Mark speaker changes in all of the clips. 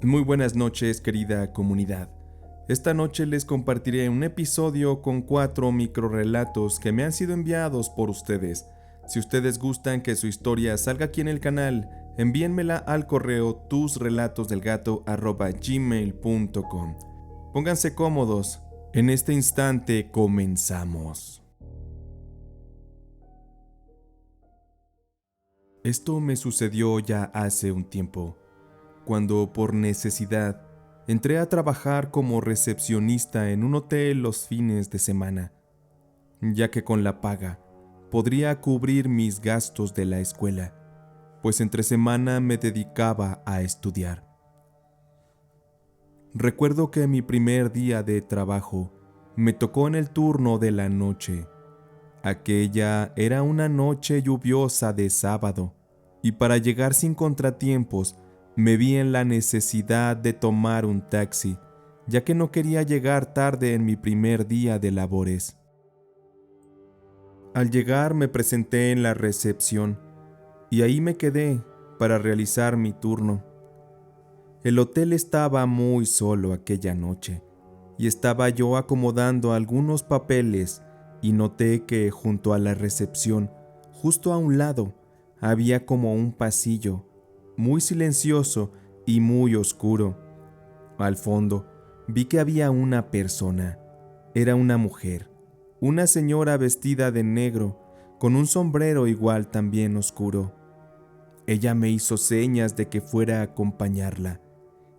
Speaker 1: Muy buenas noches, querida comunidad. Esta noche les compartiré un episodio con 4 microrelatos que me han sido enviados por ustedes. Si ustedes gustan que su historia salga aquí en el canal, envíenmela al correo tusrelatosdelgato@gmail.com. Pónganse cómodos. En este instante comenzamos. Esto me sucedió ya hace un tiempo, cuando por necesidad entré a trabajar como recepcionista en un hotel los fines de semana, ya que con la paga podría cubrir mis gastos de la escuela, pues entre semana me dedicaba a estudiar. Recuerdo que mi primer día de trabajo me tocó en el turno de la noche. Aquella era una noche lluviosa de sábado, y para llegar sin contratiempos, me vi en la necesidad de tomar un taxi, ya que no quería llegar tarde en mi primer día de labores. Al llegar me presenté en la recepción, y ahí me quedé para realizar mi turno. El hotel estaba muy solo aquella noche, y estaba yo acomodando algunos papeles y noté que junto a la recepción, justo a un lado, había como un pasillo, muy silencioso y muy oscuro. Al fondo, vi que había una persona. Era una mujer, una señora vestida de negro, con un sombrero igual también oscuro. Ella me hizo señas de que fuera a acompañarla,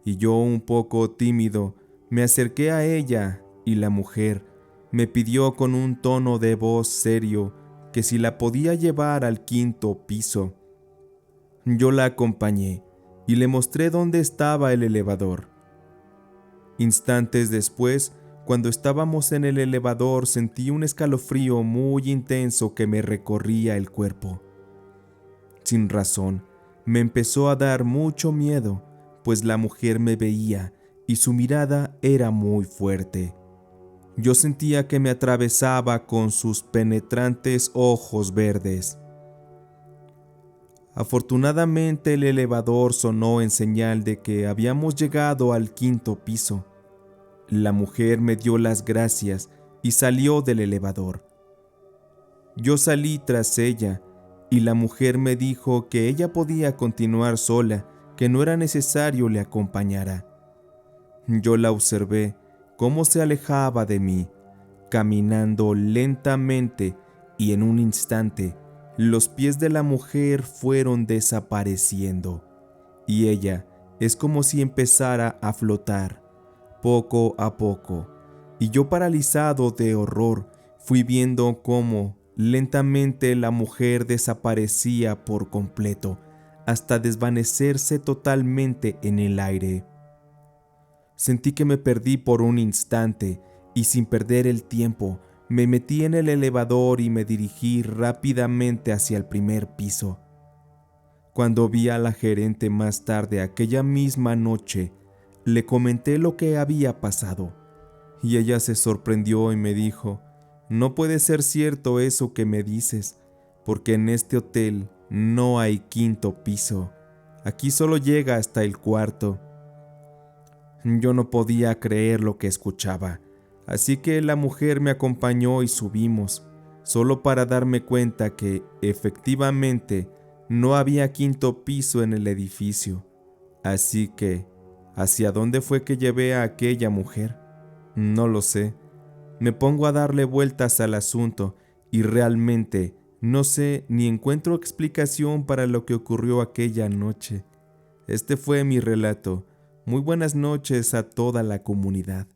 Speaker 1: y yo, un poco tímido, me acerqué a ella y la mujer me pidió con un tono de voz serio que si la podía llevar al 5.º piso. Yo la acompañé y le mostré dónde estaba el elevador. Instantes después, cuando estábamos en el elevador, sentí un escalofrío muy intenso que me recorría el cuerpo. Sin razón, me empezó a dar mucho miedo, pues la mujer me veía y su mirada era muy fuerte. Yo sentía que me atravesaba con sus penetrantes ojos verdes. Afortunadamente el elevador sonó en señal de que habíamos llegado al 5.º piso. La mujer me dio las gracias y salió del elevador. Yo salí tras ella y la mujer me dijo que ella podía continuar sola, que no era necesario le acompañara. Yo la observé cómo se alejaba de mí, caminando lentamente, y en un instante los pies de la mujer fueron desapareciendo, y ella es como si empezara a flotar, poco a poco, y yo, paralizado de horror, fui viendo cómo lentamente la mujer desaparecía por completo, hasta desvanecerse totalmente en el aire. Sentí que me perdí por un instante y, sin perder el tiempo, me metí en el elevador y me dirigí rápidamente hacia el primer piso. Cuando vi a la gerente más tarde aquella misma noche, le comenté lo que había pasado, y ella se sorprendió y me dijo: «No puede ser cierto eso que me dices, porque en este hotel no hay 5.º piso, aquí solo llega hasta el 4.º». Yo no podía creer lo que escuchaba, así que la mujer me acompañó y subimos, solo para darme cuenta que, efectivamente, no había 5.º piso en el edificio. Así que, ¿hacia dónde fue que llevé a aquella mujer? No lo sé. Me pongo a darle vueltas al asunto y realmente no sé ni encuentro explicación para lo que ocurrió aquella noche. Este fue mi relato. Muy buenas noches a toda la comunidad.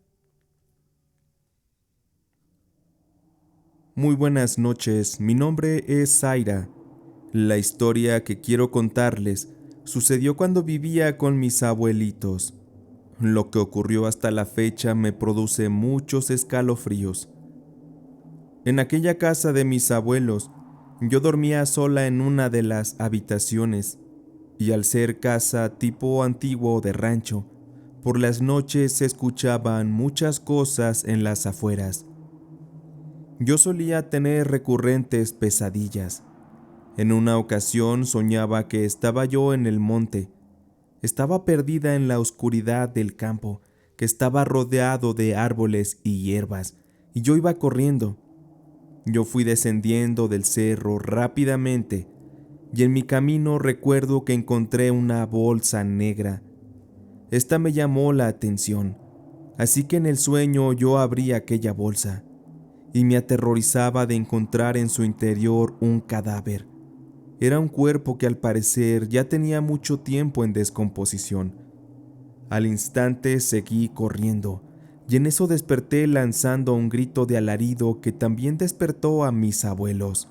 Speaker 1: Muy buenas noches, mi nombre es Zaira. La historia que quiero contarles sucedió cuando vivía con mis abuelitos. Lo que ocurrió hasta la fecha me produce muchos escalofríos. En aquella casa de mis abuelos, yo dormía sola en una de las habitaciones, y al ser casa tipo antiguo de rancho, por las noches se escuchaban muchas cosas en las afueras. Yo solía tener recurrentes pesadillas. En una ocasión soñaba que estaba yo en el monte. Estaba perdida en la oscuridad del campo, que estaba rodeado de árboles y hierbas, y yo iba corriendo. Yo fui descendiendo del cerro rápidamente, y en mi camino recuerdo que encontré una bolsa negra. Esta me llamó la atención, así que en el sueño yo abrí aquella bolsa, y me aterrorizaba de encontrar en su interior un cadáver. Era un cuerpo que al parecer ya tenía mucho tiempo en descomposición. Al instante seguí corriendo, y en eso desperté lanzando un grito de alarido que también despertó a mis abuelos.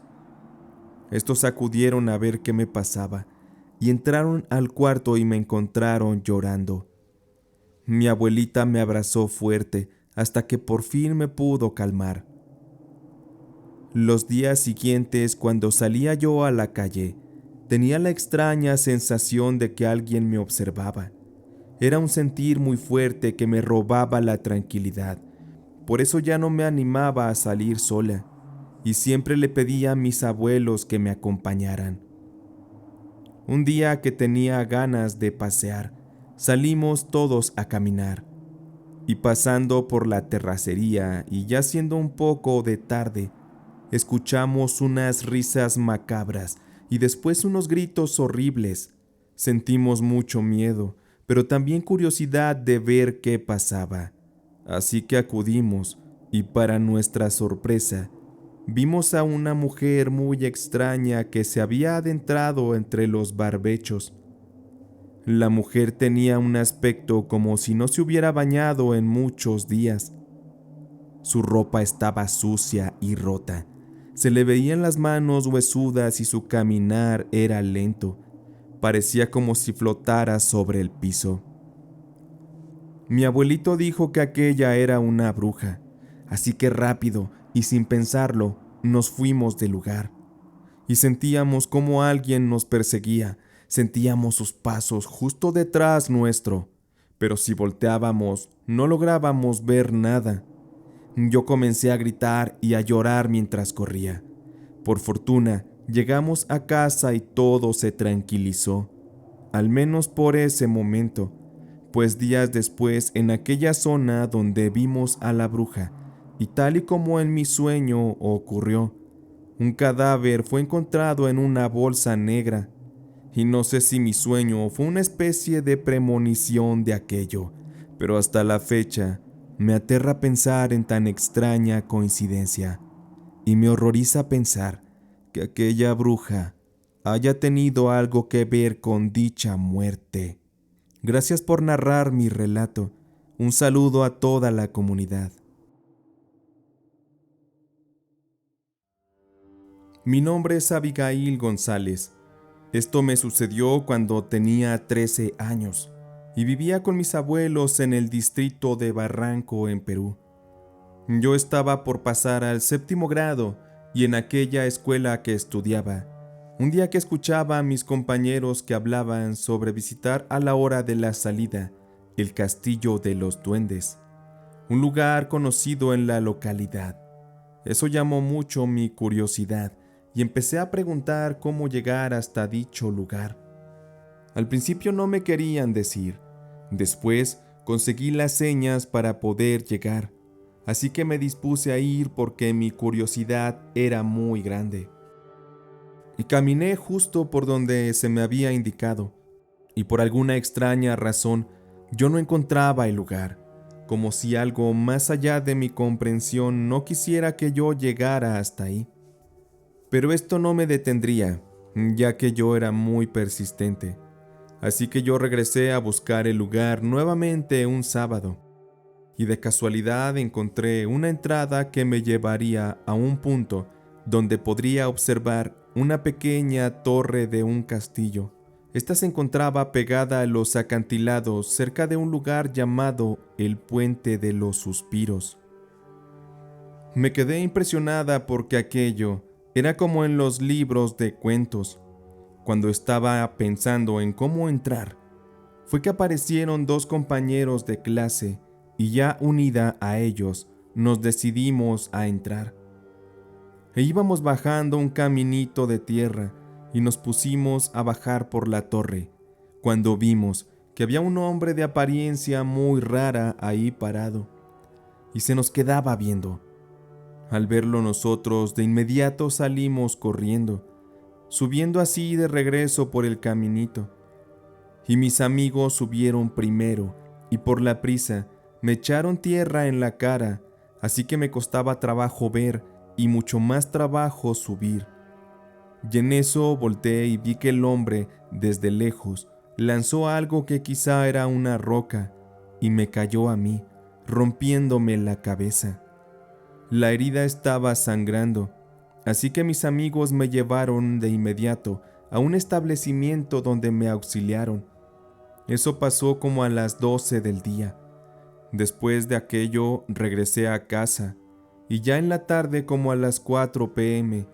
Speaker 1: Estos acudieron a ver qué me pasaba, y entraron al cuarto y me encontraron llorando. Mi abuelita me abrazó fuerte hasta que por fin me pudo calmar. Los días siguientes, cuando salía yo a la calle, tenía la extraña sensación de que alguien me observaba. Era un sentir muy fuerte que me robaba la tranquilidad. Por eso ya no me animaba a salir sola, y siempre le pedía a mis abuelos que me acompañaran. Un día que tenía ganas de pasear, salimos todos a caminar, y pasando por la terracería y ya siendo un poco de tarde, escuchamos unas risas macabras y después unos gritos horribles. Sentimos mucho miedo, pero también curiosidad de ver qué pasaba. Así que acudimos y para nuestra sorpresa, vimos a una mujer muy extraña que se había adentrado entre los barbechos. La mujer tenía un aspecto como si no se hubiera bañado en muchos días. Su ropa estaba sucia y rota. Se le veían las manos huesudas y su caminar era lento. Parecía como si flotara sobre el piso. Mi abuelito dijo que aquella era una bruja, así que rápido y sin pensarlo nos fuimos del lugar. Y sentíamos como alguien nos perseguía, sentíamos sus pasos justo detrás nuestro, pero si volteábamos no lográbamos ver nada. Yo comencé a gritar y a llorar mientras corría. Por fortuna, llegamos a casa y todo se tranquilizó, al menos por ese momento, pues días después en aquella zona donde vimos a la bruja, y tal y como en mi sueño ocurrió, un cadáver fue encontrado en una bolsa negra, y no sé si mi sueño fue una especie de premonición de aquello, pero hasta la fecha me aterra pensar en tan extraña coincidencia, y me horroriza pensar que aquella bruja haya tenido algo que ver con dicha muerte. Gracias por narrar mi relato. Un saludo a toda la comunidad. Mi nombre es Abigail González. Esto me sucedió cuando tenía 13 años y vivía con mis abuelos en el distrito de Barranco, en Perú. Yo estaba por pasar al 7º grado y en aquella escuela que estudiaba, un día que escuchaba a mis compañeros que hablaban sobre visitar a la hora de la salida el Castillo de los Duendes, un lugar conocido en la localidad. Eso llamó mucho mi curiosidad y empecé a preguntar cómo llegar hasta dicho lugar. Al principio no me querían decir, después conseguí las señas para poder llegar, así que me dispuse a ir porque mi curiosidad era muy grande. Y caminé justo por donde se me había indicado, y por alguna extraña razón yo no encontraba el lugar, como si algo más allá de mi comprensión no quisiera que yo llegara hasta ahí. Pero esto no me detendría, ya que yo era muy persistente. Así que yo regresé a buscar el lugar nuevamente un sábado, y de casualidad encontré una entrada que me llevaría a un punto donde podría observar una pequeña torre de un castillo. Esta se encontraba pegada a los acantilados cerca de un lugar llamado el Puente de los Suspiros. Me quedé impresionada porque aquello era como en los libros de cuentos. Cuando estaba pensando en cómo entrar, fue que aparecieron 2 compañeros de clase y ya unida a ellos, nos decidimos a entrar. E íbamos bajando un caminito de tierra y nos pusimos a bajar por la torre, cuando vimos que había un hombre de apariencia muy rara ahí parado, y se nos quedaba viendo. Al verlo nosotros de inmediato salimos corriendo, subiendo así de regreso por el caminito. Y mis amigos subieron primero, y por la prisa me echaron tierra en la cara, así que me costaba trabajo ver y mucho más trabajo subir. Y en eso volteé y vi que el hombre, desde lejos, lanzó algo que quizá era una roca, y me cayó a mí, rompiéndome la cabeza. La herida estaba sangrando, así que mis amigos me llevaron de inmediato a un establecimiento donde me auxiliaron. Eso pasó como a las 12 del día. Después de aquello regresé a casa, y ya en la tarde como a las 4 p.m.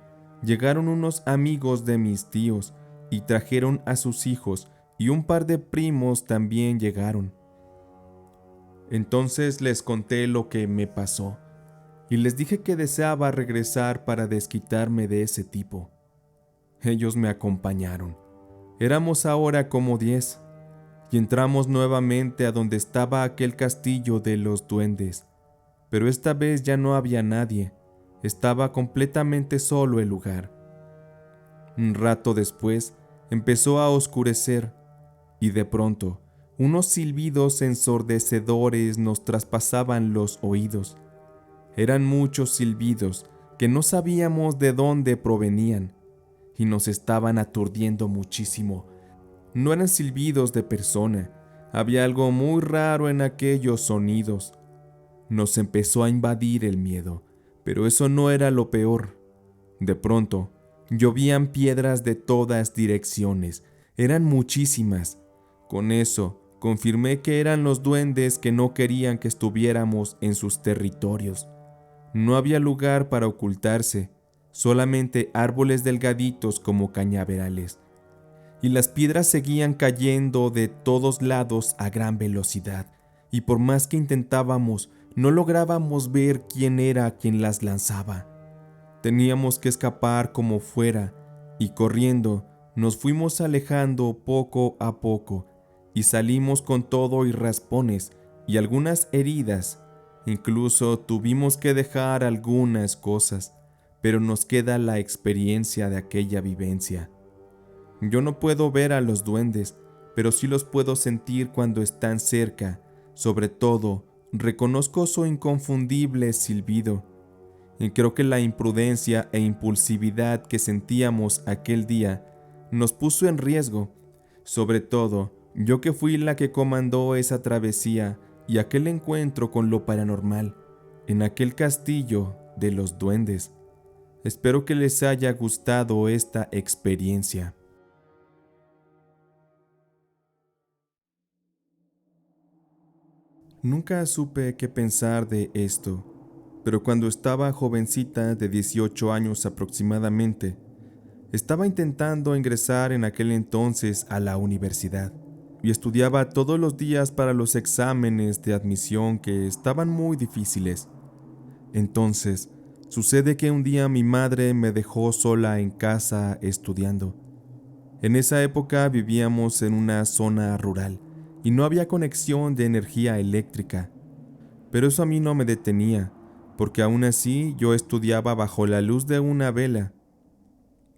Speaker 1: llegaron unos amigos de mis tíos y trajeron a sus hijos, y un par de primos también llegaron. Entonces les conté lo que me pasó, y les dije que deseaba regresar para desquitarme de ese tipo. Ellos me acompañaron. Éramos ahora como 10, y entramos nuevamente a donde estaba aquel castillo de los duendes, pero esta vez ya no había nadie, estaba completamente solo el lugar. Un rato después empezó a oscurecer, y de pronto unos silbidos ensordecedores nos traspasaban los oídos. Eran muchos silbidos que no sabíamos de dónde provenían, y nos estaban aturdiendo muchísimo. No eran silbidos de persona, había algo muy raro en aquellos sonidos. Nos empezó a invadir el miedo, pero eso no era lo peor. De pronto, llovían piedras de todas direcciones, eran muchísimas. Con eso, confirmé que eran los duendes que no querían que estuviéramos en sus territorios. No había lugar para ocultarse, solamente árboles delgaditos como cañaverales. Y las piedras seguían cayendo de todos lados a gran velocidad, y por más que intentábamos, no lográbamos ver quién era quien las lanzaba. Teníamos que escapar como fuera, y corriendo nos fuimos alejando poco a poco, y salimos con todo y raspones y algunas heridas. Incluso tuvimos que dejar algunas cosas, pero nos queda la experiencia de aquella vivencia. Yo no puedo ver a los duendes, pero sí los puedo sentir cuando están cerca. Sobre todo, reconozco su inconfundible silbido. Y creo que la imprudencia e impulsividad que sentíamos aquel día nos puso en riesgo. Sobre todo, yo que fui la que comandó esa travesía y aquel encuentro con lo paranormal, en aquel castillo de los duendes. Espero que les haya gustado esta experiencia. Nunca supe qué pensar de esto, pero cuando estaba jovencita de 18 años aproximadamente, estaba intentando ingresar en aquel entonces a la universidad y estudiaba todos los días para los exámenes de admisión que estaban muy difíciles. Entonces, sucede que un día mi madre me dejó sola en casa estudiando. En esa época vivíamos en una zona rural y no había conexión de energía eléctrica, pero eso a mí no me detenía, porque aún así yo estudiaba bajo la luz de una vela.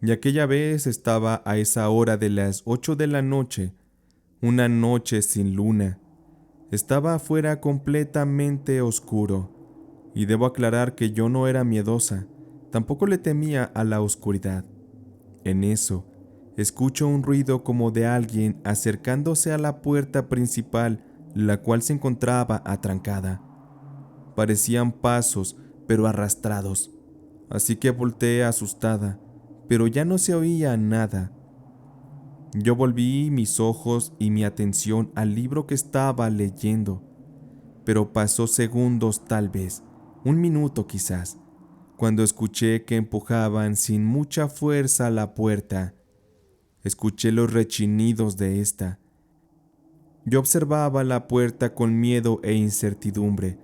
Speaker 1: Y aquella vez estaba a esa hora de las 8 de la noche, una noche sin luna. Estaba afuera completamente oscuro, y debo aclarar que yo no era miedosa, tampoco le temía a la oscuridad. En eso, escucho un ruido como de alguien acercándose a la puerta principal, la cual se encontraba atrancada. Parecían pasos, pero arrastrados, así que volteé asustada, pero ya no se oía nada. Yo volví mis ojos y mi atención al libro que estaba leyendo, pero pasó segundos tal vez, un minuto quizás, cuando escuché que empujaban sin mucha fuerza la puerta. Escuché los rechinidos de esta. Yo observaba la puerta con miedo e incertidumbre,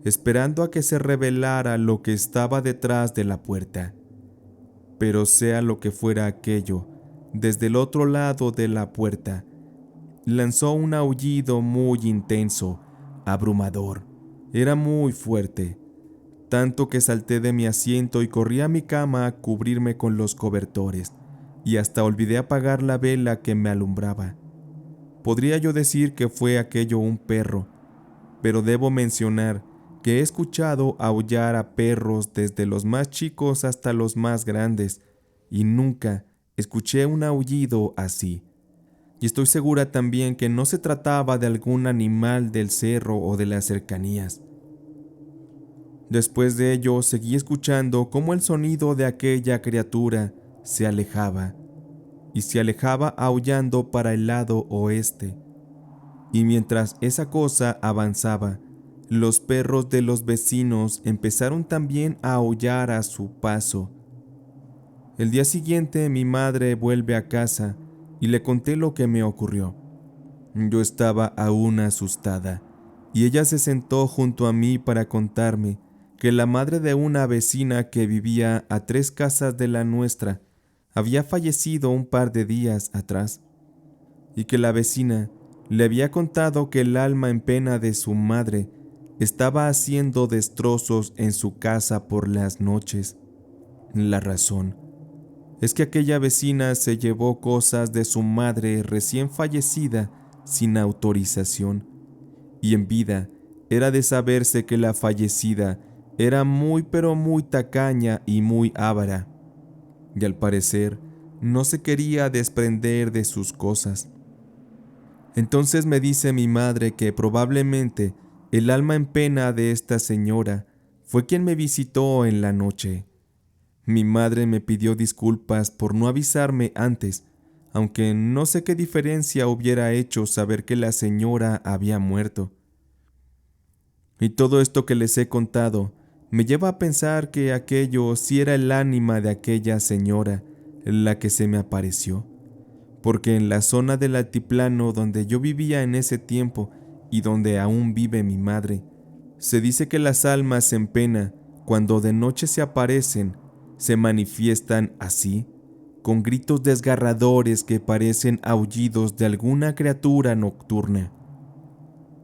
Speaker 1: esperando a que se revelara lo que estaba detrás de la puerta. Pero sea lo que fuera aquello, desde el otro lado de la puerta, lanzó un aullido muy intenso, abrumador. Era muy fuerte, tanto que salté de mi asiento y corrí a mi cama a cubrirme con los cobertores, y hasta olvidé apagar la vela que me alumbraba. Podría yo decir que fue aquello un perro, pero debo mencionar que he escuchado aullar a perros desde los más chicos hasta los más grandes, y nunca escuché un aullido así. Y estoy segura también que no se trataba de algún animal del cerro o de las cercanías. Después de ello, seguí escuchando cómo el sonido de aquella criatura se alejaba, y se alejaba aullando para el lado oeste. Y mientras esa cosa avanzaba, los perros de los vecinos empezaron también a aullar a su paso. El día siguiente mi madre vuelve a casa y le conté lo que me ocurrió. Yo estaba aún asustada, y ella se sentó junto a mí para contarme que la madre de una vecina que vivía a 3 casas de la nuestra había fallecido un par de días atrás, y que la vecina le había contado que el alma en pena de su madre estaba haciendo destrozos en su casa por las noches. La razón es que aquella vecina se llevó cosas de su madre recién fallecida sin autorización, y en vida era de saberse que la fallecida era muy pero muy tacaña y muy avara, y al parecer no se quería desprender de sus cosas. Entonces me dice mi madre que probablemente el alma en pena de esta señora fue quien me visitó en la noche. Mi madre me pidió disculpas por no avisarme antes, aunque no sé qué diferencia hubiera hecho saber que la señora había muerto. Y todo esto que les he contado me lleva a pensar que aquello sí era el ánima de aquella señora, la que se me apareció, porque en la zona del altiplano donde yo vivía en ese tiempo y donde aún vive mi madre, se dice que las almas en pena, cuando de noche se aparecen, se manifiestan así, con gritos desgarradores que parecen aullidos de alguna criatura nocturna.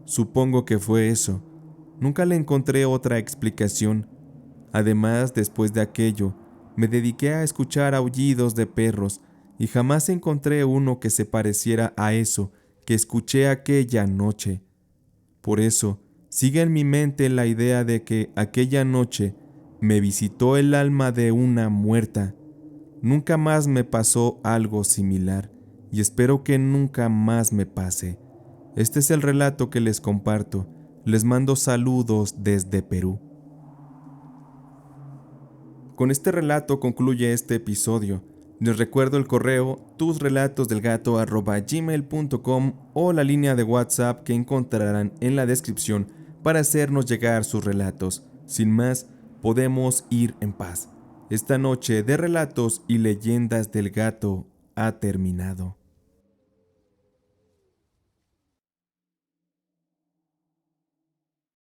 Speaker 1: Supongo que fue eso. Nunca le encontré otra explicación. Además, después de aquello, me dediqué a escuchar aullidos de perros y jamás encontré uno que se pareciera a eso que escuché aquella noche. Por eso, sigue en mi mente la idea de que aquella noche me visitó el alma de una muerta. Nunca más me pasó algo similar y espero que nunca más me pase. Este es el relato que les comparto. Les mando saludos desde Perú. Con este relato concluye este episodio. Les recuerdo el correo tusrelatosdelgato@gmail.com o la línea de WhatsApp que encontrarán en la descripción para hacernos llegar sus relatos. Sin más, podemos ir en paz. Esta noche de relatos y leyendas del gato ha terminado.